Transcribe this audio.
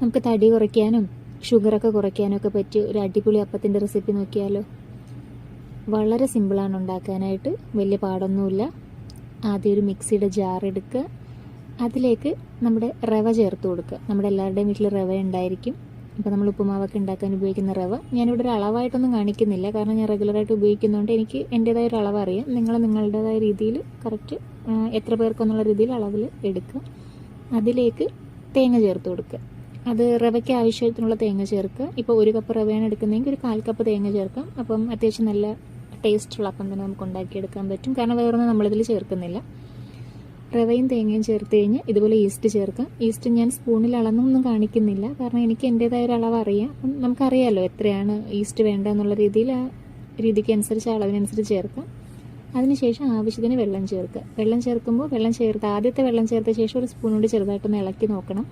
നമുക്ക് തടി കുറയ്ക്കാനും ഷുഗറൊക്കെ കുറയ്ക്കാനും ഒക്കെ പറ്റിയ ഒരു അടിപൊളി അപ്പത്തിൻ്റെ റെസിപ്പി നോക്കിയാലോ. വളരെ സിമ്പിളാണ് ഉണ്ടാക്കാനായിട്ട്, വലിയ പാടൊന്നുമില്ല. ആദ്യം ഒരു മിക്സിയുടെ ജാർ എടുക്കുക, അതിലേക്ക് നമ്മുടെ റവ ചേർത്ത് കൊടുക്കുക. നമ്മുടെ എല്ലാവരുടെയും വീട്ടിൽ റവ ഉണ്ടായിരിക്കും. ഇപ്പോൾ നമ്മൾ ഉപ്പുമാവൊക്കെ ഉണ്ടാക്കാൻ ഉപയോഗിക്കുന്ന റവ ഞാനിവിടെ ഒരു അളവായിട്ടൊന്നും കാണിക്കുന്നില്ല, കാരണം ഞാൻ റെഗുലറായിട്ട് ഉപയോഗിക്കുന്നതുകൊണ്ട് എനിക്ക് എൻ്റേതായ ഒരു അളവ് അറിയാം. നിങ്ങൾ നിങ്ങളുടേതായ രീതിയിൽ കറക്റ്റ് എത്ര പേർക്കെന്നുള്ള രീതിയിൽ അളവിൽ എടുക്കുക. അതിലേക്ക് തേങ്ങ ചേർത്ത് കൊടുക്കുക. അത് റവയ്ക്ക് ആവശ്യത്തിനുള്ള തേങ്ങ ചേർക്കുക. ഇപ്പോൾ 1 കപ്പ് റവയാണ് എടുക്കുന്നതെങ്കിൽ ഒരു 1/4 കപ്പ് തേങ്ങ ചേർക്കാം. അപ്പം അത്യാവശ്യം നല്ല ടേസ്റ്റുള്ള അപ്പം തന്നെ നമുക്ക് ഉണ്ടാക്കിയെടുക്കാൻ പറ്റും, കാരണം വേറൊന്നും നമ്മളിതിൽ ചേർക്കുന്നില്ല. റവയും തേങ്ങയും ചേർത്ത് കഴിഞ്ഞ് ഇതുപോലെ ഈസ്റ്റ് ചേർക്കാം. ഈസ്റ്റ് ഞാൻ സ്പൂണിൽ അളന്നൊന്നും കാണിക്കുന്നില്ല, കാരണം എനിക്ക് എൻ്റേതായ ഒരു അളവ് അറിയാം. അപ്പം നമുക്കറിയാമല്ലോ എത്രയാണ് ഈസ്റ്റ് വേണ്ട എന്നുള്ള രീതിയിൽ ആ രീതിക്ക് അനുസരിച്ച് അളവിനനുസരിച്ച് ചേർക്കാം. അതിനുശേഷം ആവശ്യത്തിന് വെള്ളം ചേർക്കുക. വെള്ളം ചേർക്കുമ്പോൾ ആദ്യത്തെ വെള്ളം ചേർത്ത ശേഷം ഒരു സ്പൂൺ കൊണ്ട് ചെറുതായിട്ടൊന്ന് ഇളക്കി നോക്കണം.